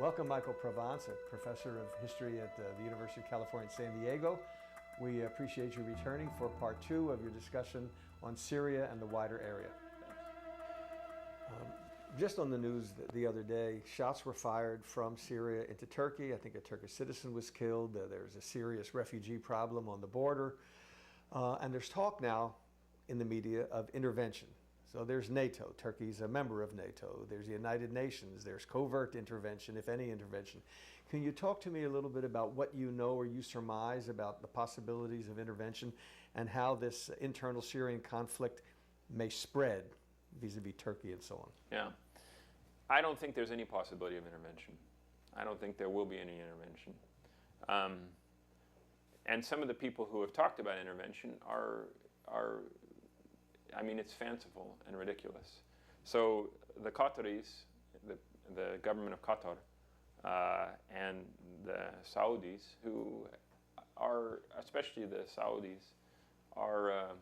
Welcome, Michael Provence, a professor of history at the University of California, San Diego. We appreciate you returning for part 2 of your discussion on Syria and the wider area. Just on the news the other day, shots were fired from Syria into Turkey. I think a Turkish citizen was killed. There's a serious refugee problem on the border. And there's talk now in the media of intervention. So there's NATO. Turkey's a member of NATO. There's the United Nations. There's covert intervention, if any intervention. Can you talk to me a little bit about what you know or you surmise about the possibilities of intervention and how this internal Syrian conflict may spread vis-a-vis Turkey and so on? Yeah. I don't think there's any possibility of intervention. I don't think there will be any intervention. And some of the people who have talked about intervention are I mean, it's fanciful and ridiculous. So the Qataris, the government of Qatar, and the Saudis, who are, especially the Saudis, are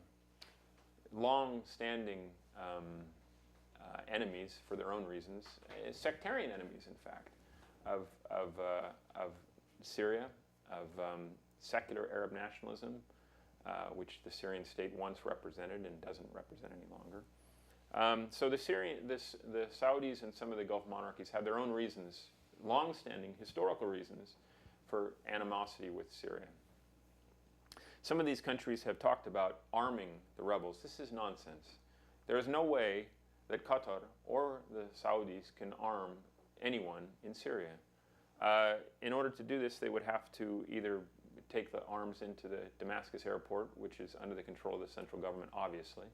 long-standing enemies for their own reasons, sectarian enemies, in fact, of Syria, of secular Arab nationalism, which the Syrian state once represented and doesn't represent any longer. So the Saudis and some of the Gulf monarchies have their own reasons, long-standing historical reasons, for animosity with Syria. Some of these countries have talked about arming the rebels. This is nonsense. There is no way that Qatar or the Saudis can arm anyone in Syria. In order to do this, they would have to either take the arms into the Damascus airport, which is under the control of the central government, obviously,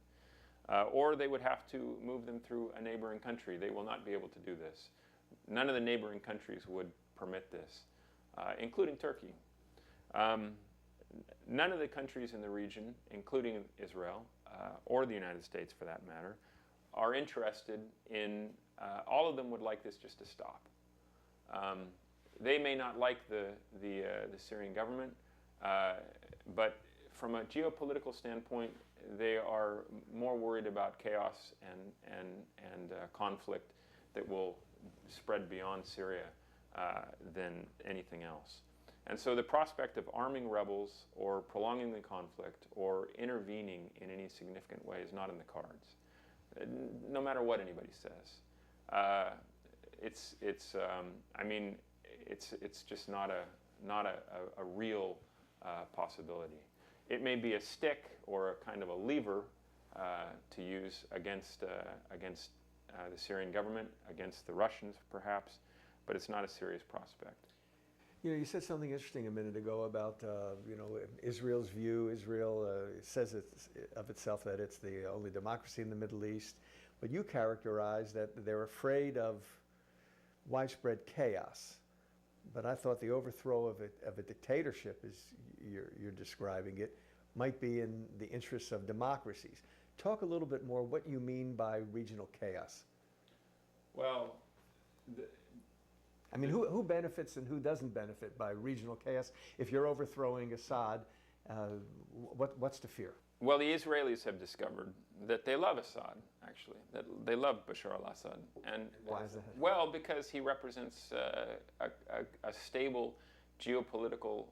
or they would have to move them through a neighboring country. They will not be able to do this. None of the neighboring countries would permit this, including Turkey. None of the countries in the region, including Israel, or the United States for that matter, are interested in, all of them would like this just to stop. They may not like the Syrian government, but from a geopolitical standpoint, they are more worried about chaos and conflict that will spread beyond Syria than anything else. And so the prospect of arming rebels or prolonging the conflict or intervening in any significant way is not in the cards, no matter what anybody says. I mean, it's just not a real possibility. It may be a stick or a kind of a lever to use against the Syrian government, against the Russians perhaps, but it's not a serious prospect. You know, you said something interesting a minute ago about Israel's view. Israel says of itself that it's the only democracy in the Middle East, but you characterize that they're afraid of widespread chaos. But I thought the overthrow of a dictatorship, as you're describing it, might be in the interests of democracies. Talk a little bit more what you mean by regional chaos. Well, I mean, who benefits and who doesn't benefit by regional chaos? If you're overthrowing Assad, what's to fear? Well, the Israelis have discovered that they love Assad, actually. That they love Bashar al-Assad. And why is that? Well, because he represents a stable geopolitical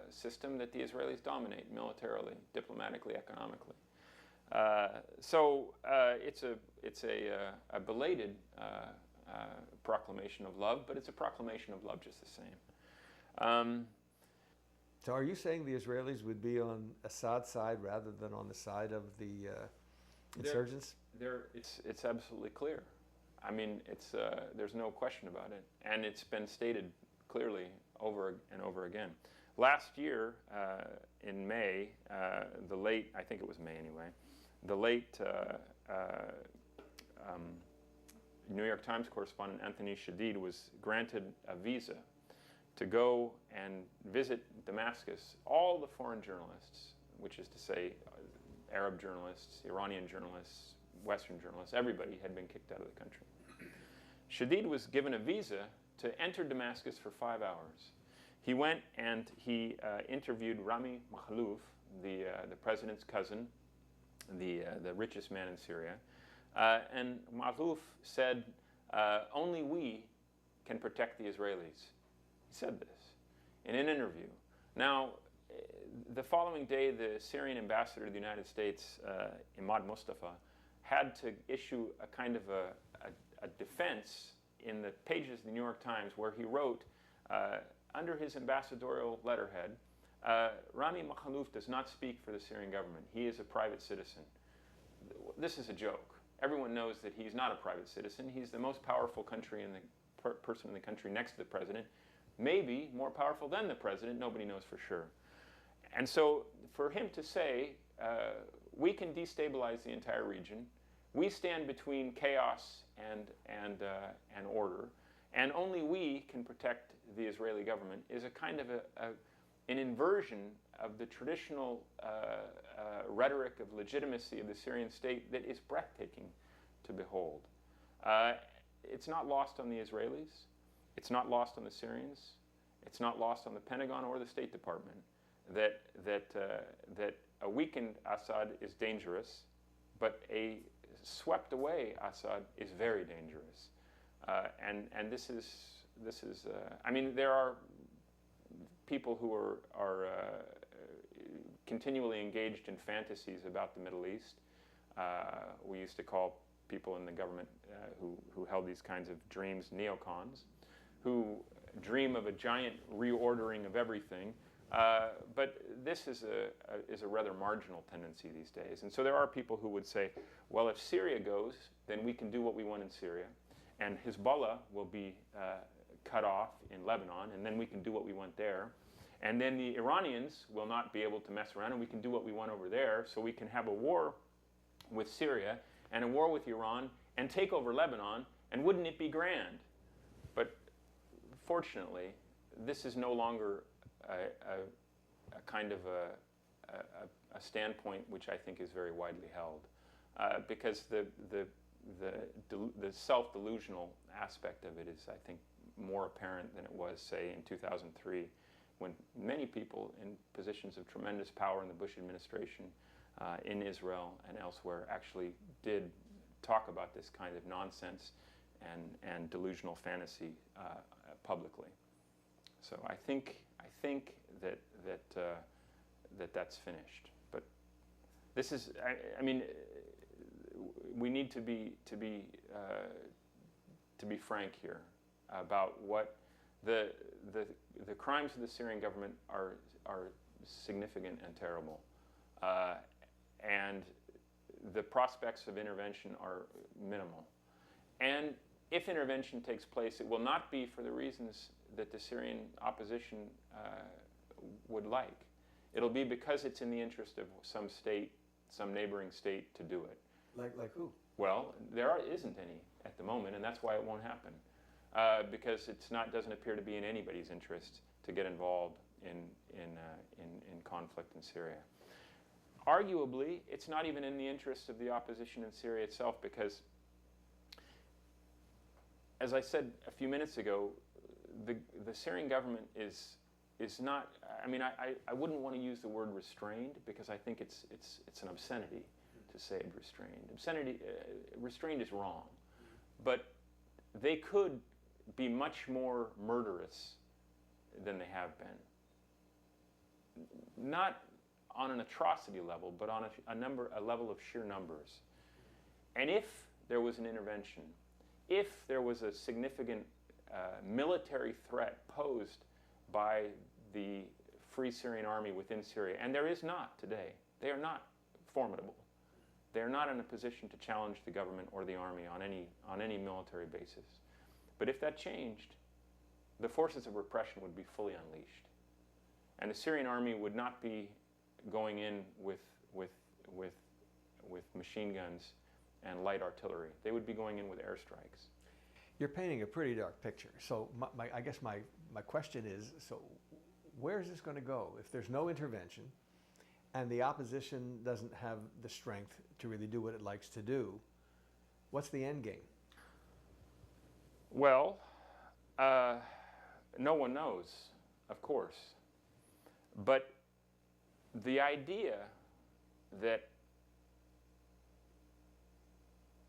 system that the Israelis dominate militarily, diplomatically, economically. So it's a belated proclamation of love, but it's a proclamation of love just the same. So are you saying the Israelis would be on Assad's side rather than on the side of the insurgents? It's absolutely clear. I mean, there's no question about it. And it's been stated clearly over and over again. Last year, in May, I think it was May anyway, the late New York Times correspondent Anthony Shadid was granted a visa to go and visit Damascus. All the foreign journalists, which is to say Arab journalists, Iranian journalists, Western journalists, everybody had been kicked out of the country. Shadid was given a visa to enter Damascus for 5 hours. He went and he interviewed Rami Makhlouf, the president's cousin, the richest man in Syria. And Makhlouf said, only we can protect the Israelis. He said this in an interview. Now, the following day, the Syrian ambassador to the United States, Imad Mustafa, had to issue a kind of a defense in the pages of the New York Times where he wrote, under his ambassadorial letterhead, Rami Makhalouf does not speak for the Syrian government. He is a private citizen. This is a joke. Everyone knows that he's not a private citizen. He's the most powerful country in the person in the country next to the president, maybe more powerful than the president. Nobody knows for sure. And so for him to say, we can destabilize the entire region, we stand between chaos and order, and only we can protect the Israeli government, is a kind of an inversion of the traditional rhetoric of legitimacy of the Syrian state that is breathtaking to behold. It's not lost on the Israelis. It's not lost on the Syrians. It's not lost on the Pentagon or the State Department that a weakened Assad is dangerous, but a swept away Assad is very dangerous. And this is I mean, there are people who are continually engaged in fantasies about the Middle East. We used to call people in the government who held these kinds of dreams neocons, who dream of a giant reordering of everything. But this is a rather marginal tendency these days. And so there are people who would say, well, if Syria goes, then we can do what we want in Syria, and Hezbollah will be cut off in Lebanon, and then we can do what we want there. And then the Iranians will not be able to mess around, and we can do what we want over there, so we can have a war with Syria and a war with Iran and take over Lebanon, and wouldn't it be grand? But fortunately, this is no longer a kind of a standpoint which I think is very widely held, because the self-delusional aspect of it is, I think, more apparent than it was, say, in 2003, when many people in positions of tremendous power in the Bush administration, in Israel and elsewhere, actually did talk about this kind of nonsense and delusional fantasy publicly. So I think that's finished. But this is, I mean, we need to be frank here about what the crimes of the Syrian government are significant and terrible, and the prospects of intervention are minimal. And if intervention takes place, it will not be for the reasons that the Syrian opposition would like. It'll be because it's in the interest of some state, some neighboring state, to do it. Like who? Well, isn't any at the moment, and that's why it won't happen. Because doesn't appear to be in anybody's interest to get involved in conflict in Syria. Arguably, it's not even in the interest of the opposition in Syria itself, because, as I said a few minutes ago, the Syrian government is not. I mean, I wouldn't want to use the word restrained, because I think it's an obscenity to say restrained. Restrained is wrong, but they could be much more murderous than they have been. Not on an atrocity level, but on a level of sheer numbers. And if there was an intervention, if there was a significant military threat posed by the Free Syrian Army within Syria, and there is not today, they are not formidable. They are not in a position to challenge the government or the army on any military basis. But if that changed, the forces of repression would be fully unleashed. And the Syrian army would not be going in with machine guns and light artillery. They would be going in with airstrikes. You're painting a pretty dark picture. So I guess my question is, so where is this going to go? If there's no intervention and the opposition doesn't have the strength to really do what it likes to do, what's the end game? Well, no one knows, of course. But the idea that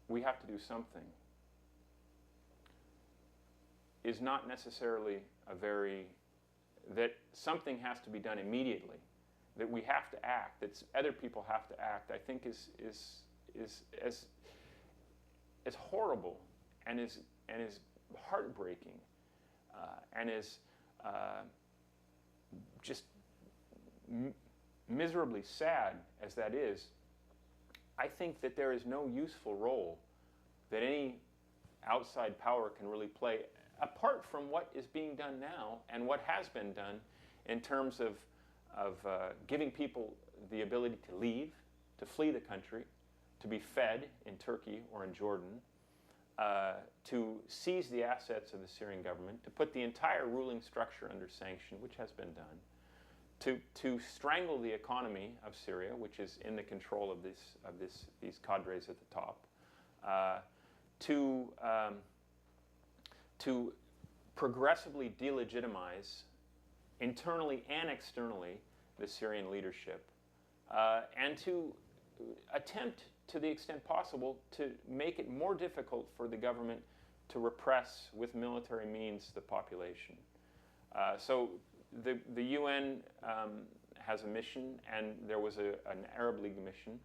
we have to do something is not necessarily that something has to be done immediately, that we have to act, that other people have to act, I think is as horrible and is heartbreaking and is just miserably sad as that is. I think that there is no useful role that any outside power can really play apart from what is being done now and what has been done in terms of giving people the ability to leave, to flee the country, to be fed in Turkey or in Jordan, to seize the assets of the Syrian government, to put the entire ruling structure under sanction, which has been done, to strangle the economy of Syria, which is in the control of these cadres at the top, to progressively delegitimize internally and externally the Syrian leadership, and to attempt, to the extent possible, to make it more difficult for the government to repress with military means the population. So the UN has a mission, and there was an Arab League mission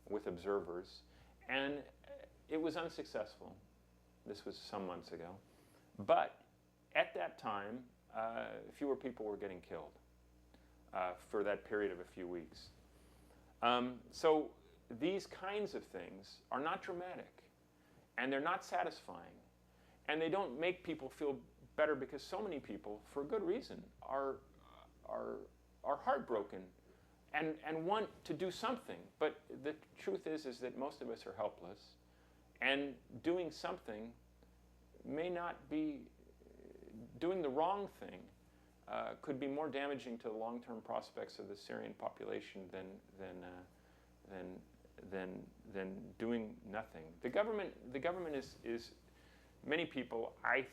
with observers, and it was unsuccessful. This was some months ago. But at that time, fewer people were getting killed for that period of a few weeks. So these kinds of things are not dramatic, and they're not satisfying, and they don't make people feel better, because so many people, for good reason, are heartbroken and want to do something. But the truth is that most of us are helpless, and doing something may not be, doing the wrong thing could be more damaging to the long-term prospects of the Syrian population than doing nothing. The government is many people, I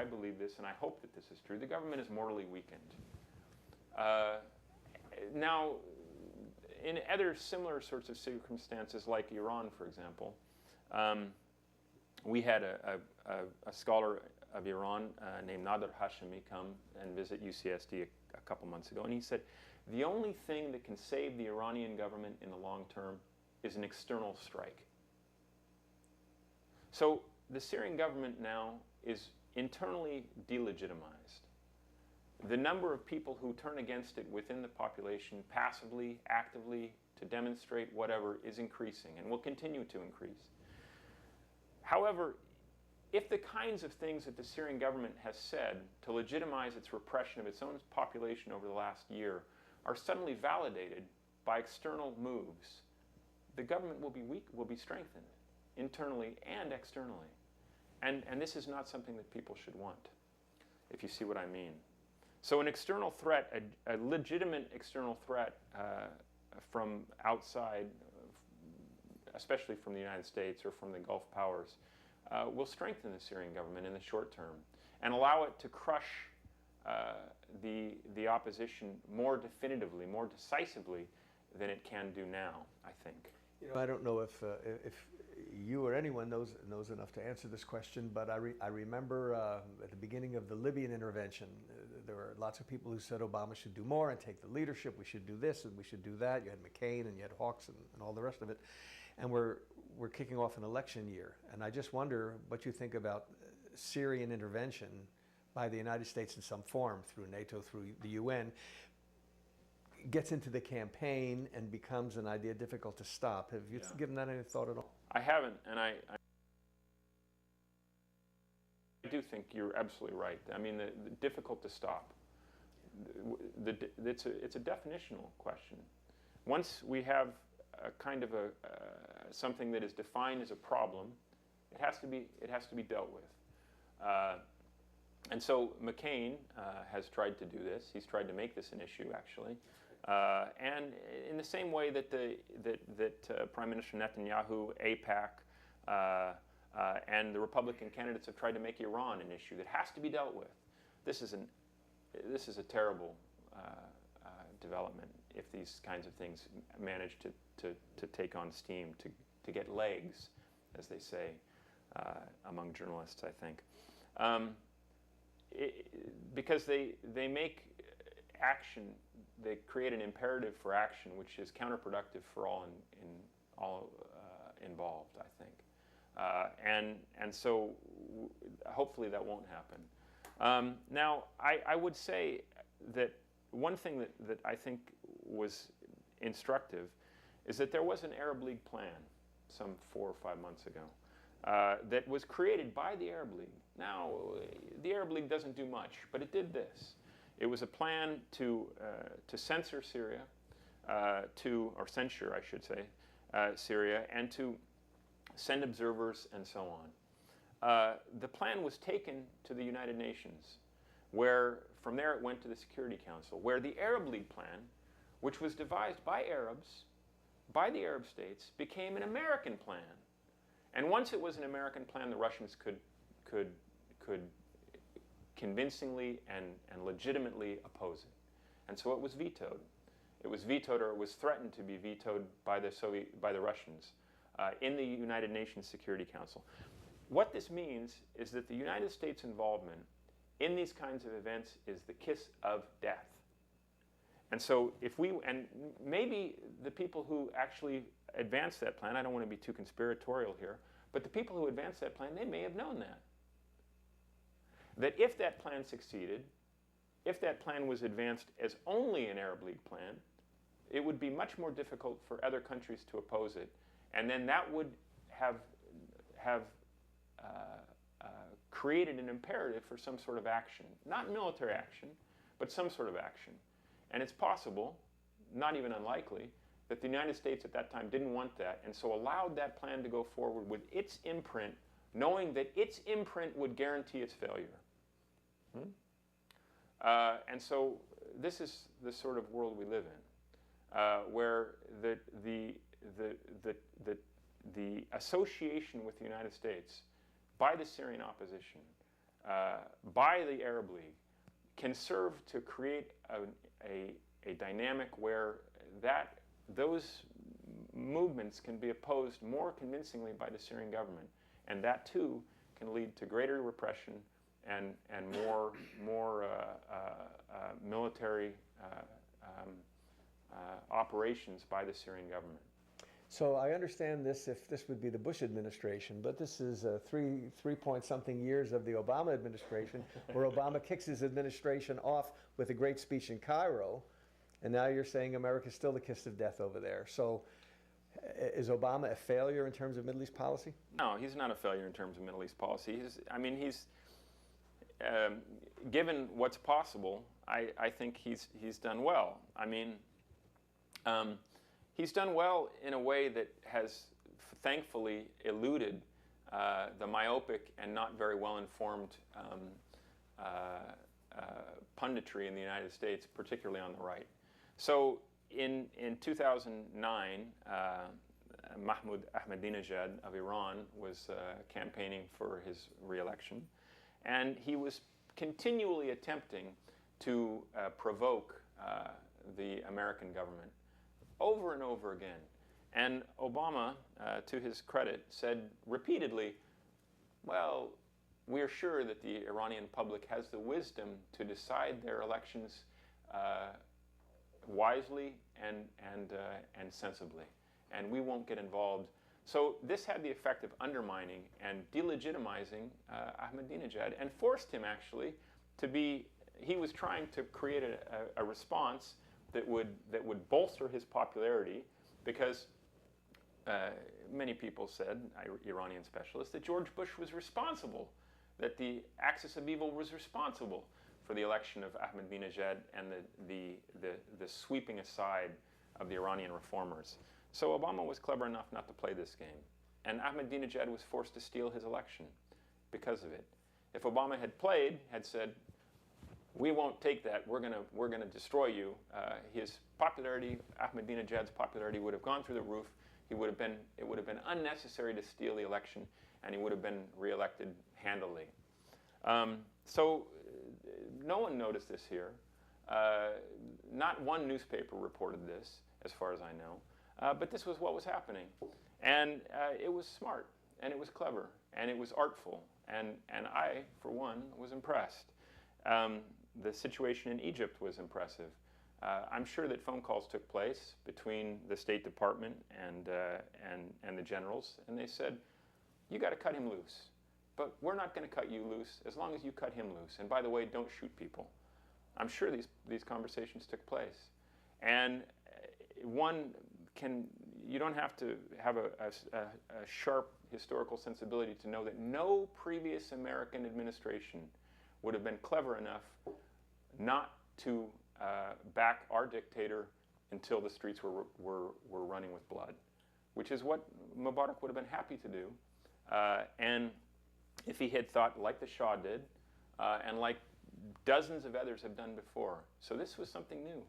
believe this, and I hope that this is true, the government is morally weakened. Now, in other similar sorts of circumstances, like Iran, for example, we had a scholar of Iran named Nader Hashemi come and visit UCSD a couple months ago, and he said, the only thing that can save the Iranian government in the long term is an external strike. So the Syrian government now is internally delegitimized. The number of people who turn against it within the population, passively, actively, to demonstrate whatever, is increasing and will continue to increase. However, if the kinds of things that the Syrian government has said to legitimize its repression of its own population over the last year are suddenly validated by external moves, the government will be weak, will be strengthened, internally and externally. And this is not something that people should want, if you see what I mean. So an external threat, a legitimate external threat from outside, especially from the United States or from the Gulf powers, will strengthen the Syrian government in the short term and allow it to crush the opposition more definitively, more decisively than it can do now, I think. You know, I don't know if you or anyone knows enough to answer this question, but I remember at the beginning of the Libyan intervention, there were lots of people who said Obama should do more and take the leadership. We should do this and we should do that. You had McCain and you had Hawks and all the rest of it. And we're kicking off an election year. And I just wonder what you think about Syrian intervention by the United States in some form, through NATO, through the UN, gets into the campaign and becomes an idea difficult to stop. Have you given that any thought at all? I haven't, and I do think you're absolutely right. I mean, the difficult to stop. It's a definitional question. Once we have a kind of something that is defined as a problem, it has to be dealt with. And so McCain has tried to do this. He's tried to make this an issue, actually. And in the same way that Prime Minister Netanyahu, AIPAC, and the Republican candidates have tried to make Iran an issue that has to be dealt with. This is a terrible development if these kinds of things manage to take on steam, to get legs, as they say among journalists, I think. because they make action, they create an imperative for action, which is counterproductive for all involved, I think. And so hopefully that won't happen. Now, I would say that one thing that I think was instructive is that there was an Arab League plan some 4 or 5 months ago that was created by the Arab League. Now, the Arab League doesn't do much, but it did this. It was a plan to censor Syria, or censure, I should say, Syria, and to send observers and so on. The plan was taken to the United Nations, where from there it went to the Security Council, where the Arab League plan, which was devised by Arabs, by the Arab states, became an American plan. And once it was an American plan, the Russians could convincingly and legitimately oppose it. And so it was vetoed. It was vetoed, or it was threatened to be vetoed by the Russians in the United Nations Security Council. What this means is that the United States' involvement in these kinds of events is the kiss of death. And so and maybe the people who actually advanced that plan, I don't want to be too conspiratorial here, but the people who advanced that plan, they may have known that. That if that plan succeeded, if that plan was advanced as only an Arab League plan, it would be much more difficult for other countries to oppose it. And then that would have created an imperative for some sort of action. Not military action, but some sort of action. And it's possible, not even unlikely, that the United States at that time didn't want that, and so allowed that plan to go forward with its imprint, knowing that its imprint would guarantee its failure. And so this is the sort of world we live in, where the association with the United States by the Syrian opposition, by the Arab League, can serve to create a dynamic where those movements can be opposed more convincingly by the Syrian government, and that too can lead to greater repression and more military operations by the Syrian government. So I understand this if this would be the Bush administration, but this is 3-point-something years of the Obama administration, where Obama kicks his administration off with a great speech in Cairo, and now you're saying America's still the kiss of death over there. So is Obama a failure in terms of Middle East policy? No, he's not a failure in terms of Middle East policy. He's given what's possible, I think he's done well. He's done well in a way that has thankfully eluded the myopic and not very well-informed punditry in the United States, particularly on the right. So in 2009, Mahmoud Ahmadinejad of Iran was campaigning for his re-election, and he was continually attempting to provoke the American government over and over again. And Obama, to his credit, said repeatedly, well, we're sure that the Iranian public has the wisdom to decide their elections wisely and sensibly, and we won't get involved. So this had the effect of undermining and delegitimizing Ahmadinejad, and forced him actually to be, he was trying to create a response that would bolster his popularity, because many people said, Iranian specialists, that George Bush was responsible, that the axis of evil was responsible for the election of Ahmadinejad and the sweeping aside of the Iranian reformers. So Obama was clever enough not to play this game, and Ahmadinejad was forced to steal his election because of it. If Obama had said, we won't take that, we're gonna destroy you, his popularity, Ahmadinejad's popularity, would have gone through the roof. It would have been unnecessary to steal the election, and he would have been reelected handily. So no one noticed this here. Not one newspaper reported this, as far as I know. But this was what was happening. And it was smart, and it was clever, and it was artful. And I, for one, was impressed. The situation in Egypt was impressive. I'm sure that phone calls took place between the State Department and the generals, and they said, "You got to cut him loose, but we're not going to cut you loose as long as you cut him loose. And by the way, don't shoot people." I'm sure these conversations took place, and you don't have to have a sharp historical sensibility to know that no previous American administration would have been clever enough not to back our dictator until the streets were running with blood, which is what Mubarak would have been happy to do. And if he had thought like the Shah did, and like dozens of others have done before. So this was something new.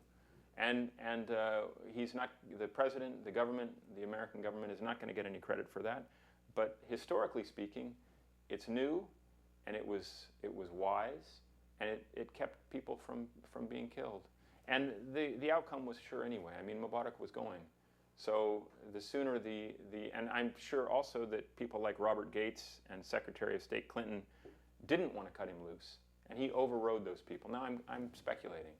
And he's not, the president, the government, the American government is not going to get any credit for that. But historically speaking, it's new, and it was wise, and it kept people from being killed. And the outcome was sure anyway. I mean, Mubarak was going. So the sooner and I'm sure also that people like Robert Gates and Secretary of State Clinton didn't want to cut him loose, and he overrode those people. Now I'm speculating,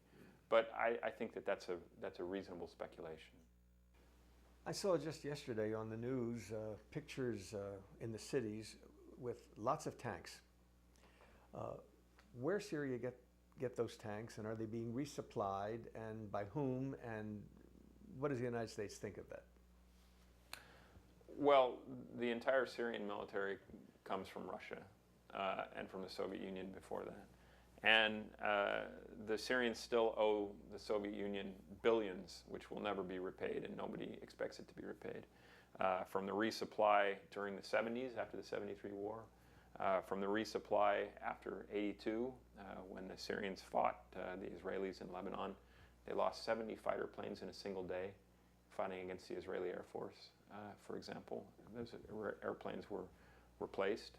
but I think that's a reasonable speculation. I saw just yesterday on the news pictures in the cities with lots of tanks. Where Syria get those tanks, and are they being resupplied, and by whom, and what does the United States think of that? Well, the entire Syrian military comes from Russia and from the Soviet Union before that. And the Syrians still owe the Soviet Union billions, which will never be repaid, and nobody expects it to be repaid. From the resupply during the 70s, after the 73 war, from the resupply after 82, when the Syrians fought the Israelis in Lebanon. They lost 70 fighter planes in a single day fighting against the Israeli Air Force, for example. Those airplanes were replaced.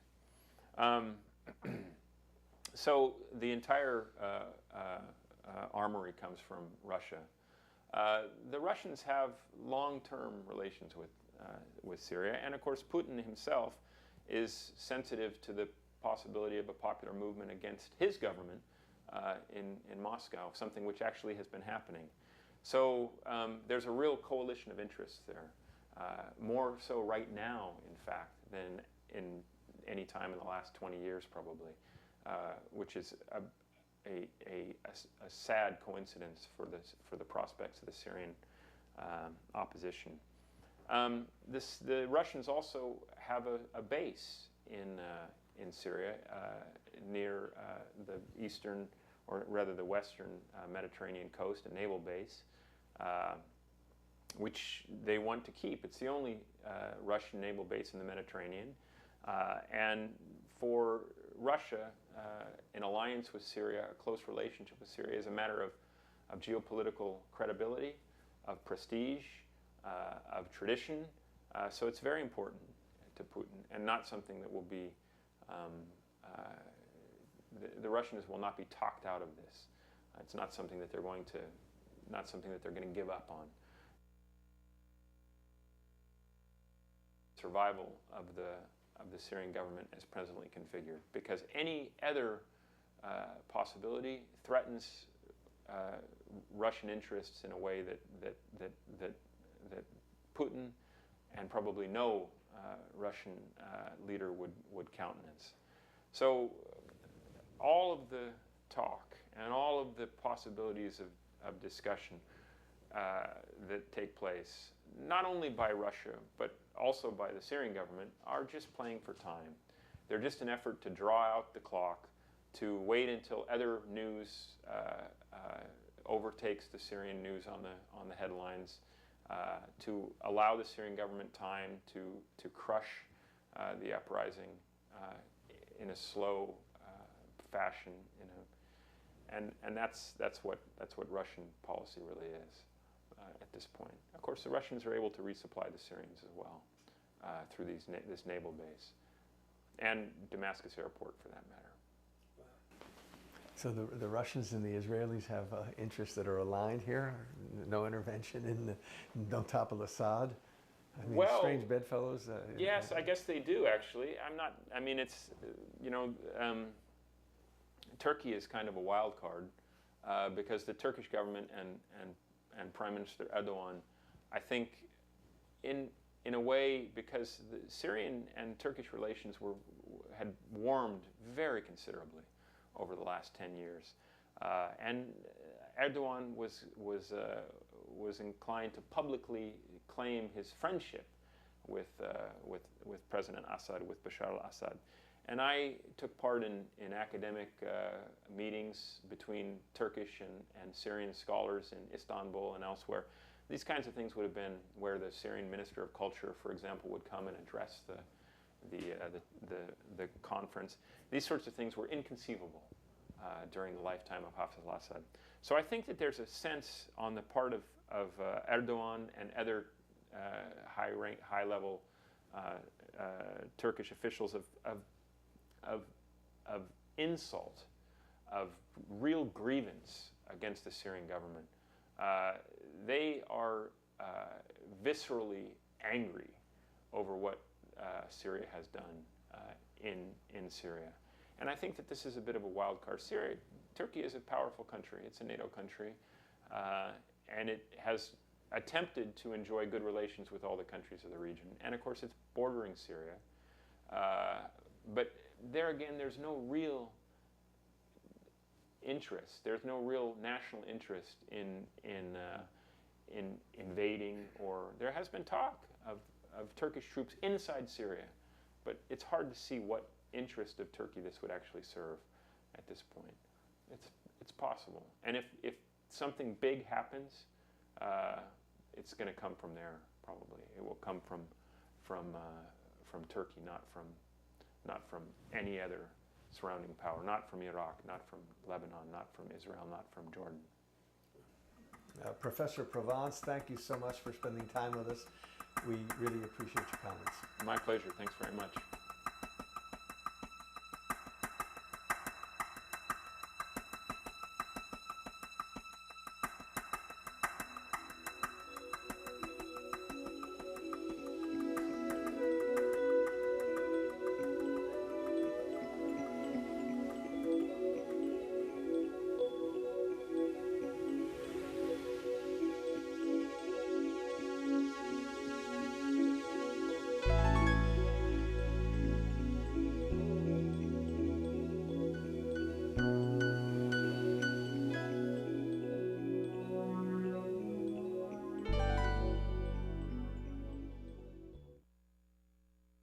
So the entire armory comes from Russia. The Russians have long-term relations with Syria, and of course Putin himself is sensitive to the possibility of a popular movement against his government in Moscow, something which actually has been happening. So there's a real coalition of interests there, more so right now, in fact, than in any time in the last 20 years probably, which is a sad coincidence for the prospects of the Syrian opposition. The Russians also have a base in Syria near the eastern, or rather the western Mediterranean coast, a naval base, which they want to keep. It's the only Russian naval base in the Mediterranean. And for Russia, an alliance with Syria, a close relationship with Syria, is a matter of geopolitical credibility, of prestige, of tradition. So it's very important to Putin, and not something that will be, the Russians will not be talked out of this. It's not something that they're going to give up on. Survival of the Syrian government as presently configured, because any other possibility threatens Russian interests in a way that Putin and probably no Russian leader would countenance. So all of the talk and all of the possibilities of discussion that take place, not only by Russia, but also by the Syrian government, are just playing for time. They're just an effort to draw out the clock, to wait until other news overtakes the Syrian news on the headlines, to allow the Syrian government time to crush the uprising in a slow fashion, and that's what Russian policy really is at this point. Of course, the Russians are able to resupply the Syrians as well through this naval base and Damascus airport, for that matter. So the Russians and the Israelis have interests that are aligned here. No intervention on top of Assad. I mean, well, strange bedfellows. Yes, I guess they do actually. I mean, it's Turkey is kind of a wild card because the Turkish government and Prime Minister Erdogan, I think, in a way, because the Syrian and Turkish relations had warmed very considerably over the last 10 years, and Erdogan was inclined to publicly claim his friendship with President Assad, with Bashar al-Assad. And I took part in academic meetings between Turkish and Syrian scholars in Istanbul and elsewhere. These kinds of things would have been where the Syrian Minister of Culture, for example, would come and address the conference. These sorts of things were inconceivable during the lifetime of Hafez al-Assad. So I think that there's a sense on the part of Erdogan and other high-level Turkish officials of insult, of real grievance against the Syrian government. They are viscerally angry over what Syria has done in Syria. And I think that this is a bit of a wild card. Turkey is a powerful country. It's a NATO country. And it has attempted to enjoy good relations with all the countries of the region. And of course, it's bordering Syria. But there again, there's no real interest. There's no real national interest in invading, or there has been talk of Turkish troops inside Syria, but it's hard to see what interest of Turkey this would actually serve at this point. It's possible, and if something big happens, it's going to come from there. Probably it will come from Turkey, not from any other surrounding power, not from Iraq, not from Lebanon, not from Israel, not from Jordan. Professor Provence, thank you so much for spending time with us. We really appreciate your comments. My pleasure. Thanks very much.